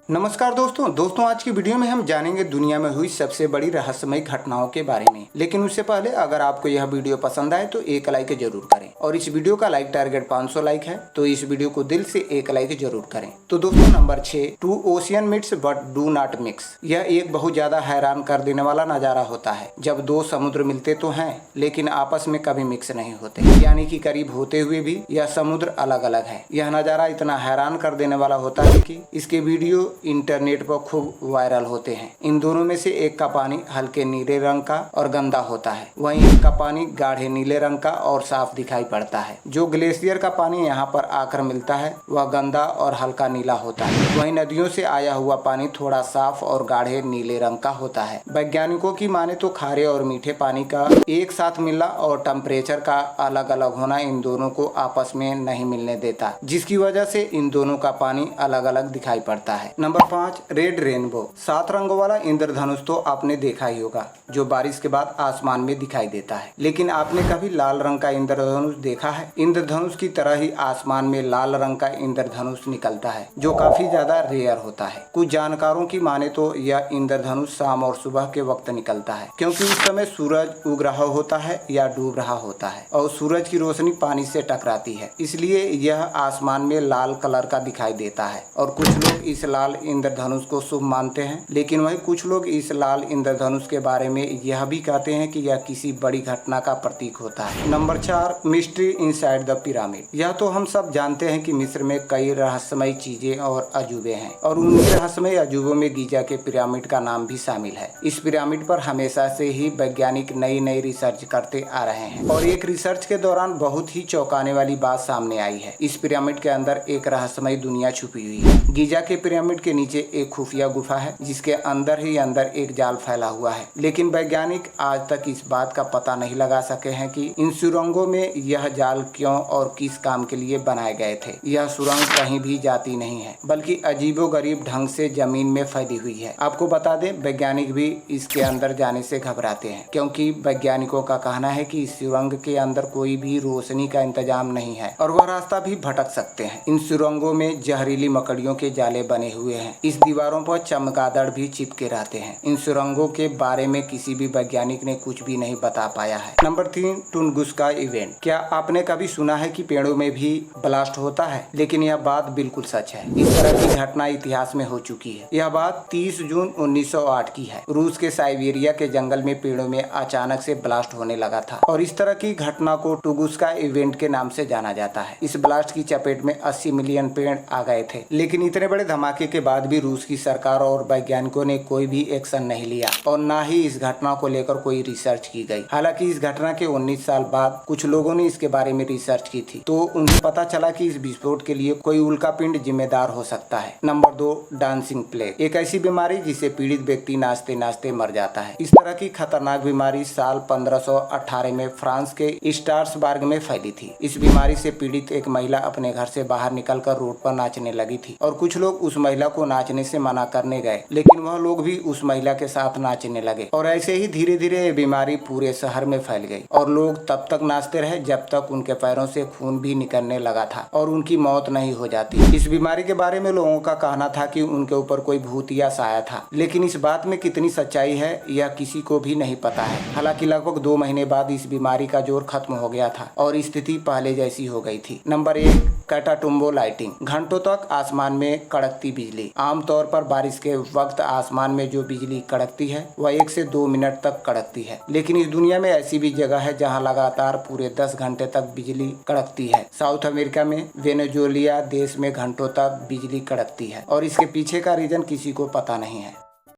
नमस्कार दोस्तों आज की वीडियो में हम जानेंगे दुनिया में हुई सबसे बड़ी रहस्यमय घटनाओं के बारे में। लेकिन उससे पहले अगर आपको यह वीडियो पसंद आए तो एक लाइक जरूर करें और इस वीडियो का लाइक टारगेट 500 लाइक है तो इस वीडियो को दिल से एक लाइक जरूर करें। तो दोस्तों number 6, two ocean meets but do not mix. यह एक बहुत ज्यादा हैरान कर देने वाला नजारा होता है जब दो समुद्र मिलते तो हैं लेकिन आपस में कभी मिक्स नहीं होते, यानी कि करीब होते हुए भी यह समुद्र अलग अलग है। यह नजारा इतना हैरान कर देने वाला होता है कि इसके वीडियो इंटरनेट पर खूब वायरल होते हैं। इन दोनों में से एक का पानी हल्के नीले रंग का और गंदा होता है, वहीं एक का पानी गाढ़े नीले रंग का और साफ दिखाई पड़ता है। जो ग्लेशियर का पानी यहाँ पर आकर मिलता है वह गंदा और हल्का नीला होता है, वहीं नदियों से आया हुआ पानी थोड़ा साफ और गाढ़े नीले रंग का होता है। वैज्ञानिकों की माने तो खारे और मीठे पानी का एक साथ मिलना और टेम्परेचर का अलग अलग होना इन दोनों को आपस में नहीं मिलने देता, जिसकी वजह से इन दोनों का पानी अलग अलग दिखाई पड़ता है। Number 5, red rainbow. 7 रंगों वाला इंद्रधनुष तो आपने देखा ही होगा जो बारिश के बाद आसमान में दिखाई देता है, लेकिन आपने कभी लाल रंग का इंद्रधनुष देखा है? इंद्रधनुष की तरह ही आसमान में लाल रंग का इंद्रधनुष निकलता है जो काफी ज्यादा रेयर होता है। कुछ जानकारों की माने तो यह इंद्रधनुष शाम और सुबह के वक्त निकलता है क्योंकि उस समय सूरज उग रहा होता है या डूब रहा होता है और सूरज की रोशनी पानी से टकराती है, इसलिए यह आसमान में लाल कलर का दिखाई देता है। और कुछ लोग इस लाल इंद्रधनुष को शुभ मानते हैं, लेकिन वही कुछ लोग इस लाल इंद्रधनुष के बारे में यह भी कहते हैं कि यह किसी बड़ी घटना का प्रतीक होता है। Number 4, mystery inside the pyramid. यह तो हम सब जानते हैं कि मिस्र में कई रहस्यमय चीजें और अजूबे हैं और उन्हीं रहस्यमय अजूबों में गीजा के पिरामिड का नाम भी शामिल है। इस पिरामिड पर हमेशा से ही वैज्ञानिक नई नई रिसर्च करते आ रहे हैं और एक रिसर्च के दौरान बहुत ही चौंकाने वाली बात सामने आई है। इस पिरामिड के अंदर एक रहस्यमय दुनिया छुपी हुई है। गीजा के पिरामिड के नीचे एक खुफिया गुफा है जिसके अंदर ही अंदर एक जाल फैला हुआ है, लेकिन वैज्ञानिक आज तक इस बात का पता नहीं लगा सके हैं कि इन सुरंगों में यह जाल क्यों और किस काम के लिए बनाए गए थे। यह सुरंग कहीं भी जाती नहीं है बल्कि अजीबोगरीब ढंग से जमीन में फैली हुई है। आपको बता दें वैज्ञानिक भी इसके अंदर जाने से घबराते हैं क्योंकि वैज्ञानिकों का कहना है कि इस सुरंग के अंदर कोई भी रोशनी का इंतजाम नहीं है और वह रास्ता भी भटक सकते हैं। इन सुरंगों में जहरीली मकड़ियों के जाले बने हुए हैं। इस दीवारों पर चमगादड़ भी चिपके रहते हैं। इन सुरंगों के बारे में किसी भी वैज्ञानिक ने कुछ भी नहीं बता पाया है। Number 3, Tunguska event. क्या आपने कभी सुना है कि पेड़ों में भी ब्लास्ट होता है? लेकिन यह बात बिल्कुल सच है। इस तरह की घटना इतिहास में हो चुकी है। यह बात 30 जून 1908 की है। रूस के साइबेरिया के जंगल में पेड़ों में अचानक से ब्लास्ट होने लगा था और इस तरह की घटना को टुंगुस्का इवेंट के नाम से जाना जाता है। इस ब्लास्ट की चपेट में 80 मिलियन पेड़ आ गए थे, लेकिन इतने बड़े धमाके के बाद भी रूस की सरकार और वैज्ञानिकों ने कोई भी एक्शन नहीं लिया और न ही इस घटना को लेकर कोई रिसर्च की गई। हालांकि इस घटना के 19 साल बाद कुछ लोगों ने इसके बारे में रिसर्च की थी तो उन्हें पता चला कि इस विस्फोट के लिए कोई उल्कापिंड जिम्मेदार हो सकता है। Number 2, dancing plague. एक ऐसी बीमारी जिसे पीड़ित व्यक्ति नाचते नाचते मर जाता है। इस तरह की खतरनाक बीमारी साल 1518 में फ्रांस के स्ट्रासबर्ग में फैली थी। इस बीमारी से पीड़ित एक महिला अपने घर से बाहर निकलकर रोड पर नाचने लगी थी और कुछ लोग उस महिला को नाचने से मना करने गए, लेकिन वह लोग भी उस महिला के साथ नाचने लगे और ऐसे ही धीरे धीरे ये बीमारी पूरे शहर में फैल गई और लोग तब तक नाचते रहे जब तक उनके पैरों से खून भी निकलने लगा था और उनकी मौत नहीं हो जाती। इस बीमारी के बारे में लोगों का कहना था कि उनके ऊपर कोई भूत या साया था, लेकिन इस बात में कितनी सच्चाई है यह किसी को भी नहीं पता है। हालांकि लगभग 2 महीने बाद इस बीमारी का जोर खत्म हो गया था और स्थिति पहले जैसी हो गई थी। Number 1, Catatumbo lightning. घंटों तक आसमान में कड़कती बिजली। आमतौर पर बारिश के वक्त आसमान में जो बिजली कड़कती है वह 1 से 2 मिनट तक कड़कती है, लेकिन इस दुनिया में ऐसी भी जगह है जहां लगातार पूरे 10 घंटे तक बिजली कड़कती है। साउथ अमेरिका में वेनेजुएला देश में घंटों तक बिजली कड़कती है और इसके पीछे का रीजन किसी को पता नहीं है।